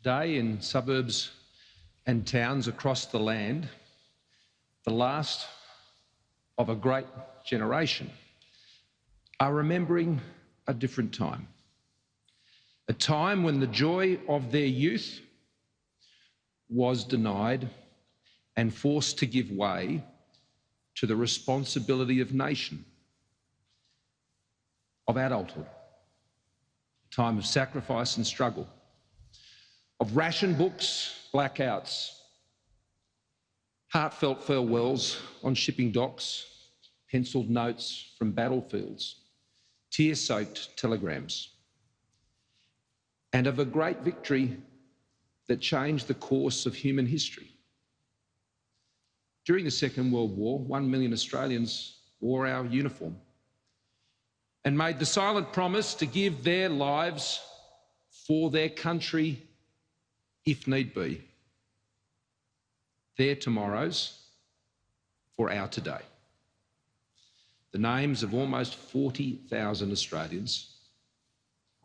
Today, in suburbs and towns across the land, the last of a great generation are remembering a different time. A time when the joy of their youth was denied and forced to give way to the responsibility of nation, of adulthood. A time of sacrifice and struggle, of ration books, blackouts, heartfelt farewells on shipping docks, pencilled notes from battlefields, tear-soaked telegrams, and of a great victory that changed the course of human history. During the Second World War, 1 million Australians wore our uniform and made the silent promise to give their lives for their country if need be. Their tomorrows for our today. The names of almost 40,000 Australians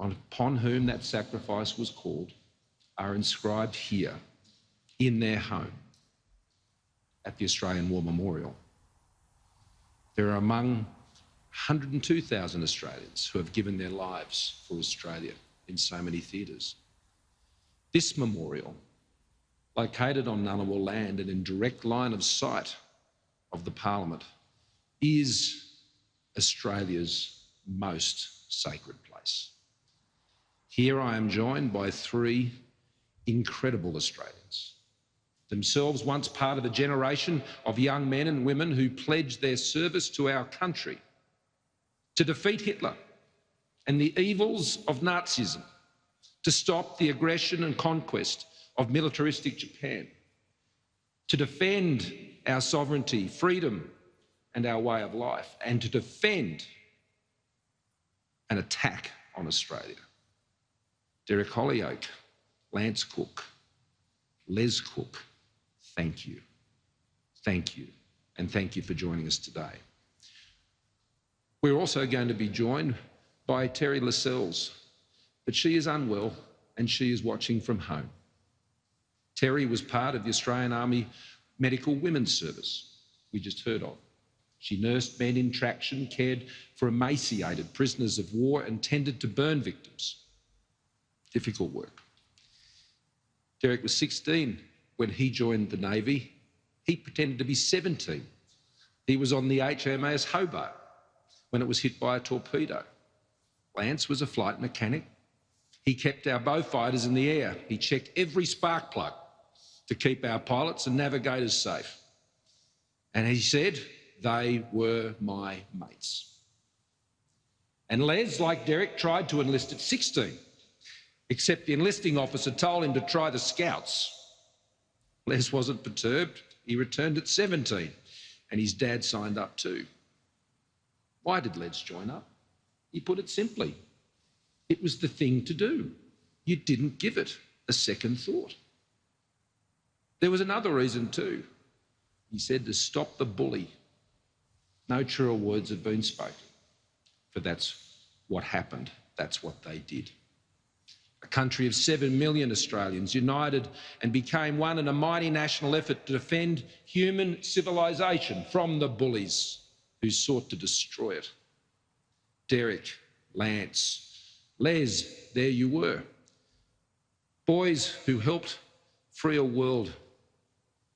upon whom that sacrifice was called are inscribed here in their home at the Australian War Memorial. There are among 102,000 Australians who have given their lives for Australia in so many theatres. This memorial, located on Ngunnawal land and in direct line of sight of the Parliament, is Australia's most sacred place. Here I am joined by three incredible Australians, themselves once part of a generation of young men and women who pledged their service to our country to defeat Hitler and the evils of Nazism, to stop the aggression and conquest of militaristic Japan, to defend our sovereignty, freedom and our way of life, and to defend an attack on Australia. Derek Hollyoake, Lance Cook, Les Cook, thank you. Thank you, and thank you for joining us today. We're also going to be joined by Terry Lascelles, but she is unwell and she is watching from home. Terry was part of the Australian Army Medical Women's Service we just heard of. She nursed men in traction, cared for emaciated prisoners of war and tended to burn victims. Difficult work. Derek was 16 when he joined the Navy. He pretended to be 17. He was on the HMAS Hobart when it was hit by a torpedo. Lance was a flight mechanic. He kept our Beaufighters in the air. He checked every spark plug to keep our pilots and navigators safe. And he said, they were my mates. And Les, like Derek, tried to enlist at 16, except the enlisting officer told him to try the Scouts. Les wasn't perturbed. He returned at 17, and his dad signed up too. Why did Les join up? He put it simply. It was the thing to do. You didn't give it a second thought. There was another reason too. He said to stop the bully. No truer words have been spoken, for that's what happened. That's what they did. A country of 7 million Australians united and became one in a mighty national effort to defend human civilisation from the bullies who sought to destroy it. Derek, Lance, Les, there you were. Boys who helped free a world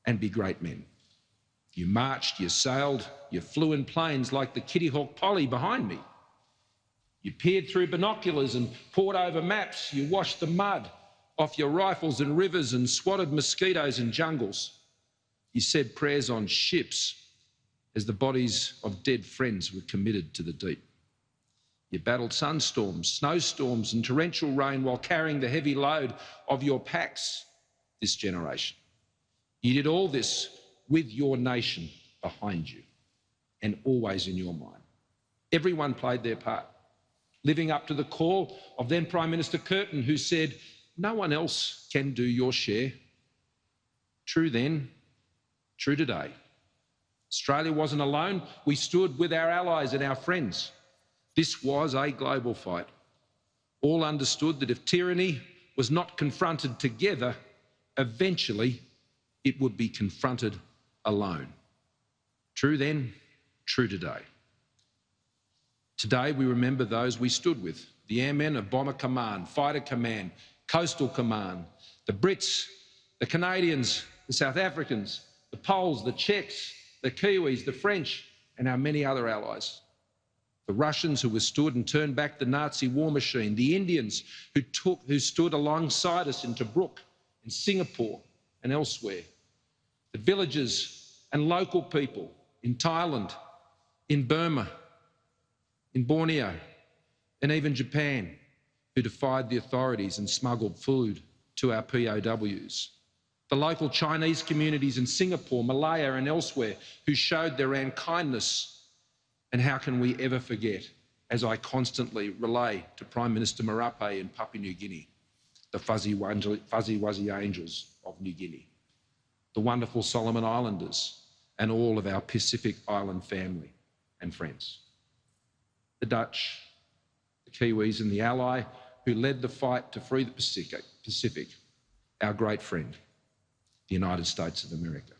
and be great men. You marched, you sailed, you flew in planes like the Kitty Hawk Polly behind me. You peered through binoculars and pored over maps. You washed the mud off your rifles in rivers and swatted mosquitoes in jungles. You said prayers on ships as the bodies of dead friends were committed to the deep. You battled sunstorms, snowstorms and torrential rain while carrying the heavy load of your packs, this generation. You did all this with your nation behind you and always in your mind. Everyone played their part, living up to the call of then Prime Minister Curtin, who said, no one else can do your share. True then, true today. Australia wasn't alone. We stood with our allies and our friends. This was a global fight. All understood that if tyranny was not confronted together, eventually it would be confronted alone. True then, true today. Today we remember those we stood with, the airmen of Bomber Command, Fighter Command, Coastal Command, the Brits, the Canadians, the South Africans, the Poles, the Czechs, the Kiwis, the French, and our many other allies. The Russians who withstood and turned back the Nazi war machine, the Indians who stood alongside us in Tobruk, in Singapore and elsewhere, the villagers and local people in Thailand, in Burma, in Borneo, and even Japan, who defied the authorities and smuggled food to our POWs. The local Chinese communities in Singapore, Malaya and elsewhere who showed their own kindness. And how can we ever forget, as I constantly relay to Prime Minister Marape in Papua New Guinea, the Fuzzy Wuzzy Angels of New Guinea, the wonderful Solomon Islanders and all of our Pacific Island family and friends. The Dutch, the Kiwis and the ally who led the fight to free the Pacific, our great friend, the United States of America.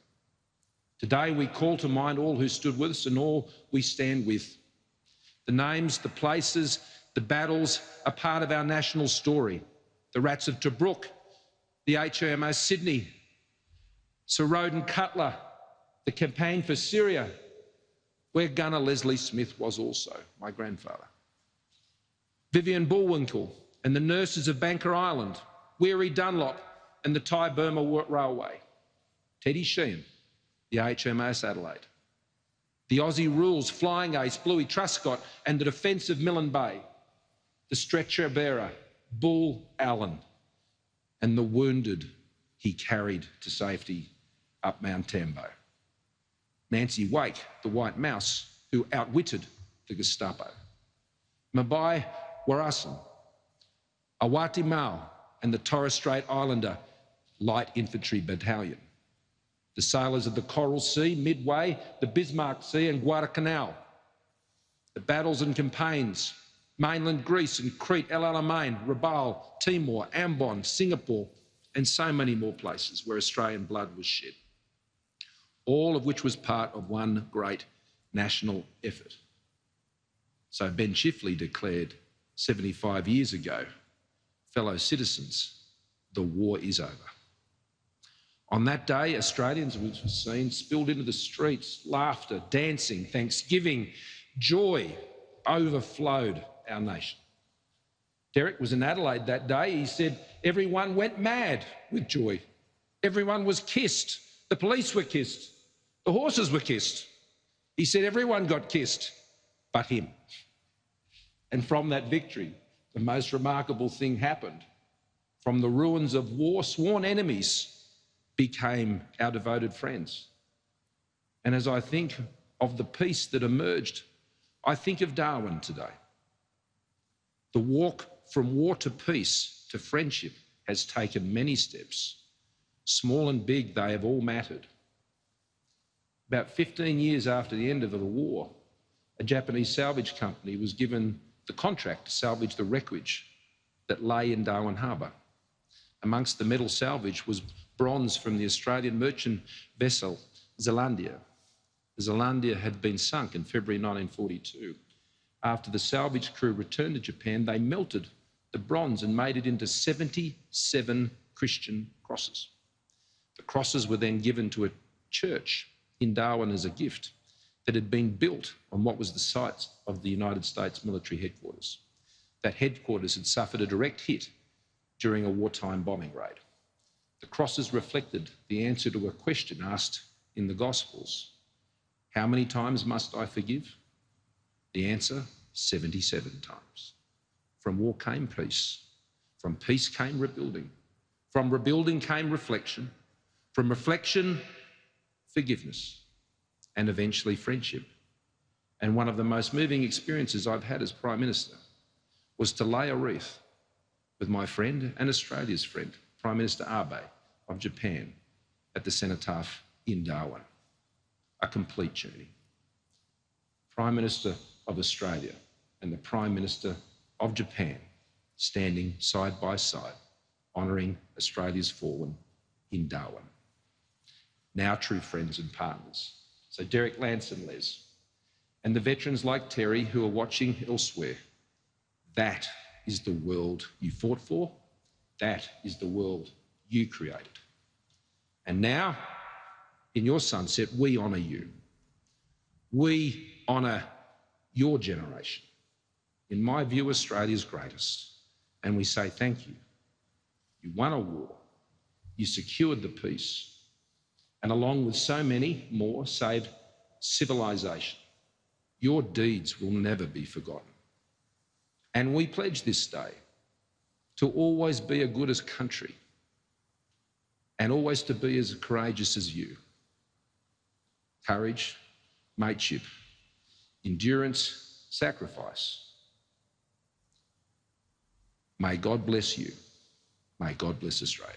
Today we call to mind all who stood with us and all we stand with. The names, the places, the battles are part of our national story. The Rats of Tobruk, the HMS Sydney, Sir Roden Cutler, the campaign for Syria, where Gunner Leslie Smith was also, my grandfather. Vivian Bullwinkle and the nurses of Banker Island, Weary Dunlop and the Thai-Burma Railway, Teddy Sheehan, the HMAS Adelaide, the Aussie Rules Flying Ace Bluey Truscott and the Defence of Milne Bay, the stretcher bearer Bull Allen and the wounded he carried to safety up Mount Tambo. Nancy Wake, the White Mouse, who outwitted the Gestapo. Mabai Warasan, Awati Mao and the Torres Strait Islander Light Infantry Battalion. The sailors of the Coral Sea, Midway, the Bismarck Sea and Guadalcanal. The battles and campaigns, mainland Greece and Crete, El Alamein, Rabaul, Timor, Ambon, Singapore, and so many more places where Australian blood was shed. All of which was part of one great national effort. So Ben Chifley declared 75 years ago, fellow citizens, the war is over. On that day, Australians, which was seen, spilled into the streets, laughter, dancing, thanksgiving, joy overflowed our nation. Derek was in Adelaide that day. He said everyone went mad with joy. Everyone was kissed. The police were kissed. The horses were kissed. He said everyone got kissed, but him. And from that victory, the most remarkable thing happened. From the ruins of war, sworn enemies became our devoted friends. And as I think of the peace that emerged, I think of Darwin today. The walk from war to peace to friendship has taken many steps. Small and big, they have all mattered. About 15 years after the end of the war, a Japanese salvage company was given the contract to salvage the wreckage that lay in Darwin Harbour. Amongst the metal salvage was bronze from the Australian merchant vessel Zealandia. The Zealandia had been sunk in February 1942. After the salvage crew returned to Japan, they melted the bronze and made it into 77 Christian crosses. The crosses were then given to a church in Darwin as a gift that had been built on what was the site of the United States military headquarters. That headquarters had suffered a direct hit during a wartime bombing raid. The crosses reflected the answer to a question asked in the Gospels. How many times must I forgive? The answer, 77 times. From war came peace. From peace came rebuilding. From rebuilding came reflection. From reflection, forgiveness. And eventually friendship. And one of the most moving experiences I've had as Prime Minister was to lay a wreath with my friend and Australia's friend, Prime Minister Abe of Japan, at the cenotaph in Darwin. A complete journey. Prime Minister of Australia and the Prime Minister of Japan standing side by side, honouring Australia's fallen in Darwin. Now, true friends and partners, so Derek, Lance and Les, and the veterans like Terry who are watching elsewhere, that is the world you fought for. That is the world you created. And now, in your sunset, we honour you. We honour your generation. In my view, Australia's greatest. And we say thank you. You won a war. You secured the peace. And along with so many more, saved civilisation. Your deeds will never be forgotten. And we pledge this day to always be a good as country and always to be as courageous as you. Courage, mateship, endurance, sacrifice. May God bless you. May God bless Australia.